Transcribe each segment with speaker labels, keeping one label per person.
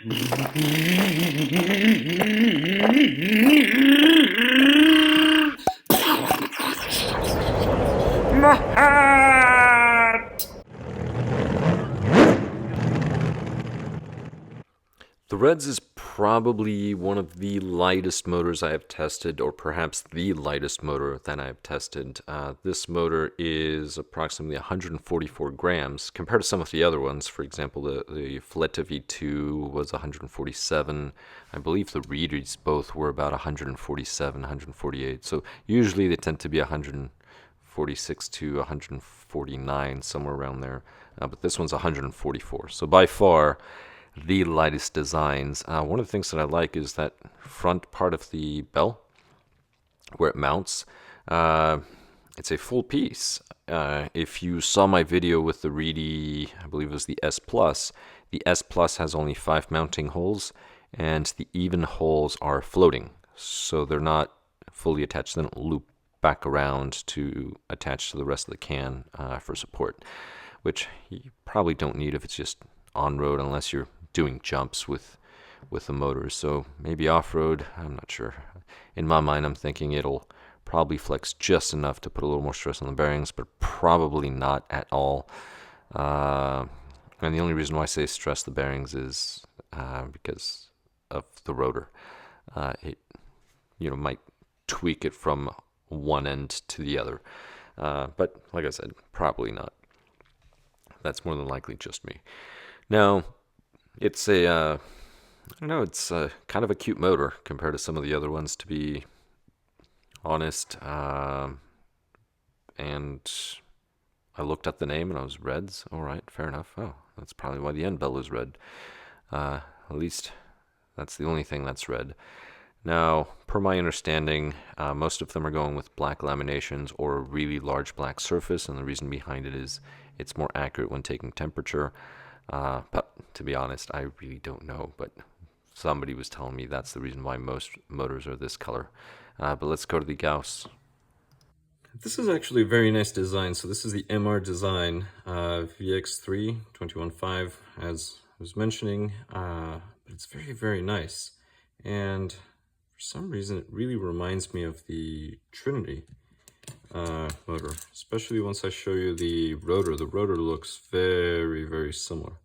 Speaker 1: The Reds is probably one of the lightest motors I have tested, or perhaps the lightest motor that I have tested. This motor is approximately 144 grams compared to some of the other ones. For example, the Fleta V2 was 147. I believe the Reedys both were about 147, 148. So usually they tend to be 146 to 149, somewhere around there. But this one's 144. So by far the lightest designs. One of the things that I like is that front part of the bell where it mounts. It's a full piece. If you saw my video with the Reedy, I believe it was the S Plus, the S Plus has only 5 mounting holes, and the even holes are floating, so they're not fully attached. They don't loop back around to attach to the rest of the can for support, which you probably don't need if it's just on-road, unless you're doing jumps with the motors. So maybe off-road, I'm not sure. In my mind, I'm thinking it'll probably flex just enough to put a little more stress on the bearings, but probably not at all. And the only reason why I say stress the bearings is because of the rotor. It might tweak it from one end to the other. But like I said, probably not. That's more than likely just me. Now, it's I don't know, it's kind of a cute motor compared to some of the other ones, to be honest. And I looked at the name and I was Reds. All right, fair enough. Oh, that's probably why the end bell is red. At least that's the only thing that's red. Now, per my understanding, most of them are going with black laminations or a really large black surface, and the reason behind it is it's more accurate when taking temperature. But to be honest, I really don't know, but somebody was telling me that's the reason why most motors are this color. But let's go to the Gauss. This is actually a very nice design. So this is the MR design, VX3 215, as I was mentioning. But it's very, very nice. And for some reason, it really reminds me of the Trinity motor, especially once I show you the rotor. The rotor looks very, very similar.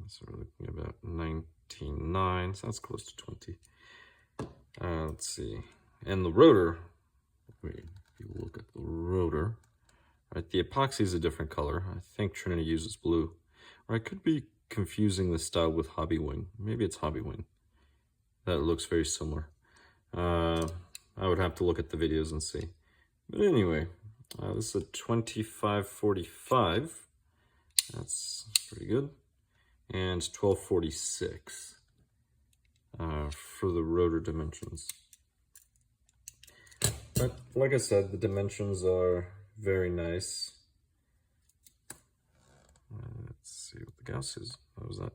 Speaker 1: So we're looking at about 19.9, so that's close to 20. Let's see. And the rotor, wait, if you look at the rotor, right, the epoxy is a different color. I think Trinity uses blue. Or I could be confusing the style with Hobbywing. Maybe it's Hobbywing. That looks very similar. I would have to look at the videos and see. But anyway, this is a 2545. That's pretty good. And 1246 for the rotor dimensions. But like I said, the dimensions are very nice. Let's see what the Gauss is. What was that?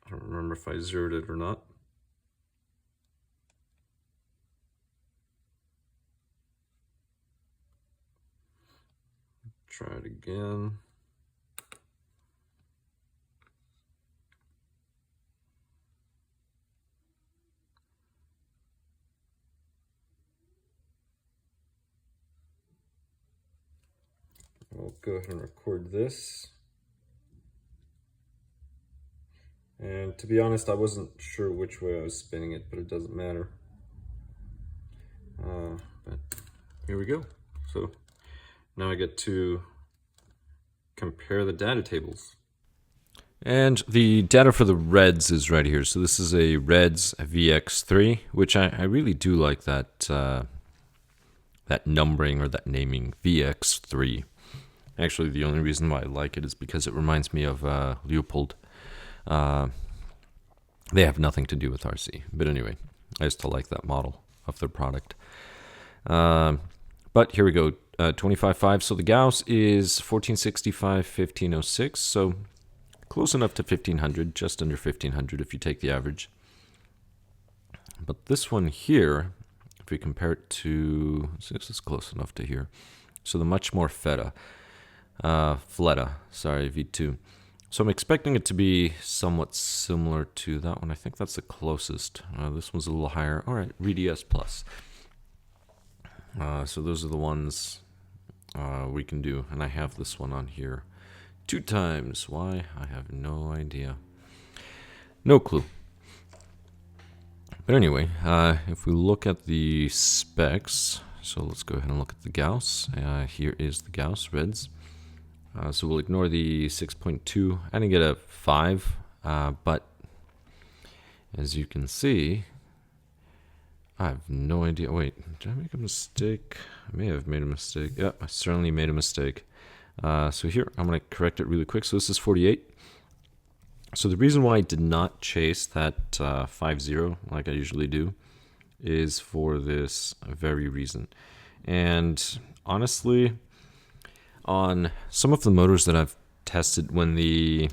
Speaker 1: I don't remember if I zeroed it or not. Try it again. I'll go ahead and record this. And to be honest, I wasn't sure which way I was spinning it, but it doesn't matter. But here we go. So now I get to compare the data tables. And the data for the Reds is right here. So this is a Reds VX3, which I really do like that that numbering or that naming, VX3. Actually, the only reason why I like it is because it reminds me of Leopold. They have nothing to do with RC. But anyway, I still like that model of their product. But here we go, 25.5. So the Gauss is 1465, 1506. So close enough to 1500, just under 1500 if you take the average. But this one here, if we compare it to, so this is close enough to here. So the Muchmore Fleta V2. So I'm expecting it to be somewhat similar to that one. I think that's the closest. This one's a little higher. All right, Reedy S Plus. So those are the ones we can do. And I have this one on here 2 times. Why? I have no idea. No clue. But anyway, if we look at the specs, so let's go ahead and look at the gauss. Here is the gauss reds. So we'll ignore the 6.2. I didn't get a 5, but as you can see, I have no idea. Wait, did I make a mistake? I may have made a mistake. Yeah, I certainly made a mistake. So here, I'm going to correct it really quick. So this is 48. So the reason why I did not chase that 5.0 like I usually do is for this very reason. And honestly, on some of the motors that I've tested, when they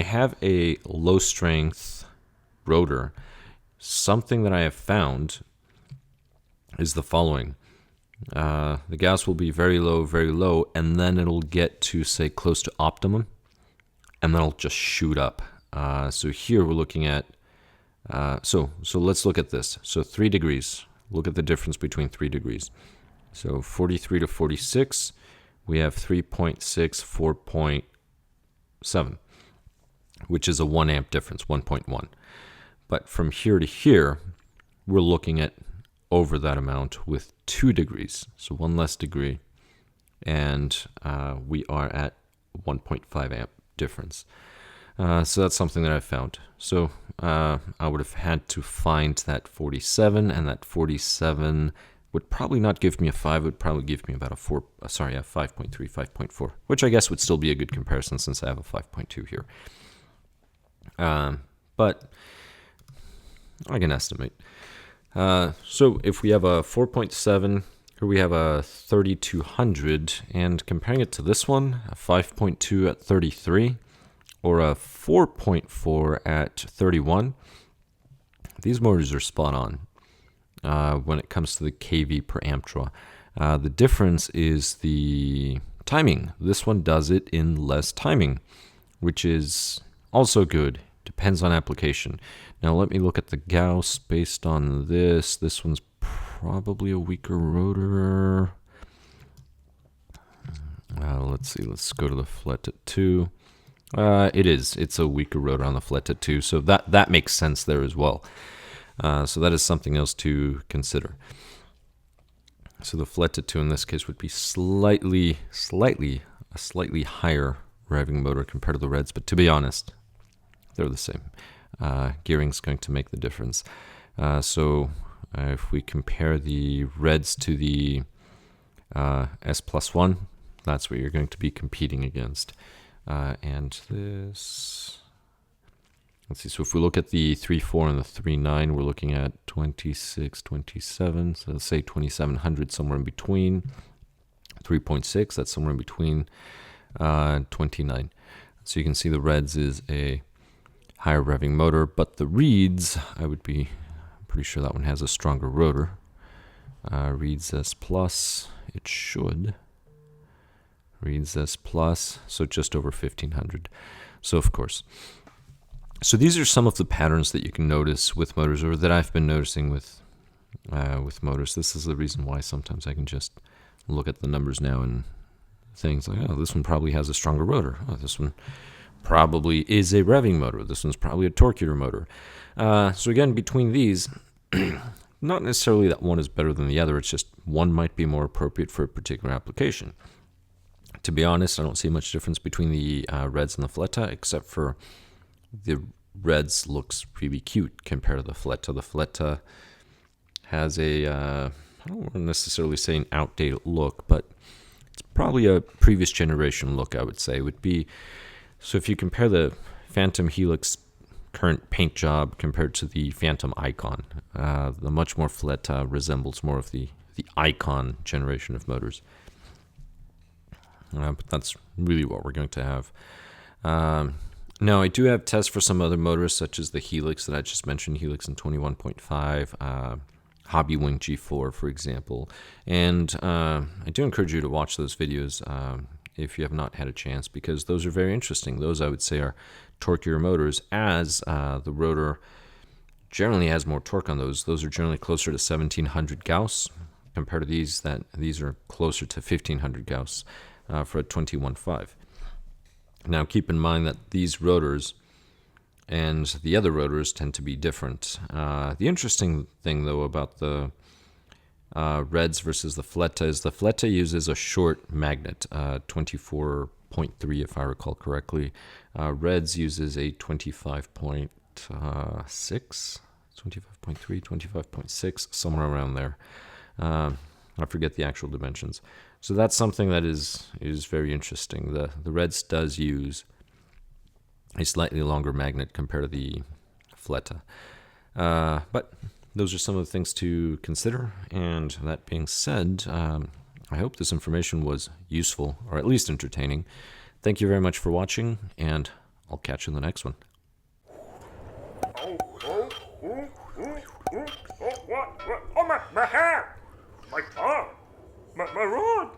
Speaker 1: have a low strength rotor, something that I have found is the following. The gauss will be very low, and then it'll get to, say, close to optimum, and then it'll just shoot up. So here we're looking at, so let's look at this. So 3 degrees. Look at the difference between 3 degrees. So 43 to 46, we have 3.6, 4.7, which is a 1 amp difference, 1.1. But from here to here, we're looking at over that amount with 2 degrees, so 1 less degree, and we are at 1.5 amp difference. So that's something that I found. So I would have had to find that 47, and that 47 would probably not give me a 5. It would probably give me about a 5.3, 5.4, which I guess would still be a good comparison since I have a 5.2 here. But I can estimate. So if we have a 4.7, here we have a 3200, and comparing it to this one, a 5.2 at 33, or a 4.4 at 31, these motors are spot on when it comes to the kV per amp draw. The difference is the timing. This one does it in less timing, which is also good. Depends on application. Now let me look at the gauss based on this. This one's probably a weaker rotor. Let's see. Let's go to the Fleta 2. It is. It's a weaker rotor on the Fleta 2, so that makes sense there as well. So that is something else to consider. So the Fleta 2 in this case would be a slightly higher revving motor compared to the Reds, but to be honest, they're the same. Gearing's going to make the difference. So if we compare the Reds to the S Plus 1, that's what you're going to be competing against. And this, let's see, so if we look at the 3.4 and the 3.9, we're looking at 26, 27, so let's say 2700, somewhere in between. 3.6, that's somewhere in between 29. So you can see the Reds is a higher revving motor, but the Reeds, I'm pretty sure that one has a stronger rotor. Reeds S Plus, it should. Reeds S Plus, so just over 1500. So of course. So these are some of the patterns that you can notice with motors, or that I've been noticing with motors. This is the reason why sometimes I can just look at the numbers now and things like, oh, this one probably has a stronger rotor. Oh, this one probably is a revving motor. This one's probably a torqueter motor. So again, between these, not necessarily that one is better than the other. It's just one might be more appropriate for a particular application. To be honest, I don't see much difference between the Reds and the Fleta, except for the Reds looks really cute compared to the Fleta. The Fleta has a, I don't want to necessarily say an outdated look, but it's probably a previous generation look, I would say. It would be, so if you compare the Phantom Helix current paint job compared to the Phantom Icon, the Muchmore Fleta resembles more of the Icon generation of motors. But that's really what we're going to have. Now, I do have tests for some other motors, such as the Helix that I just mentioned, Helix in 21.5, Hobbywing G4, for example. And I do encourage you to watch those videos. if you have not had a chance, because those are very interesting. Those, I would say, are torquier motors, as the rotor generally has more torque on those. Those are generally closer to 1700 Gauss compared to these are closer to 1500 Gauss for a 21.5. Now keep in mind that these rotors and the other rotors tend to be different. The interesting thing, though, about the Reds versus the Fleta is the Fleta uses a short magnet, 24.3 if I recall correctly. Reds uses a 25.6, 25.3, 25.6, somewhere around there. I forget the actual dimensions. So that's something that is very interesting. The Reds does use a slightly longer magnet compared to the Fleta. But those are some of the things to consider. And that being said, I hope this information was useful, or at least entertaining. Thank you very much for watching, and I'll catch you in the next one.
Speaker 2: What? Oh, my hair! My tongue! My rod!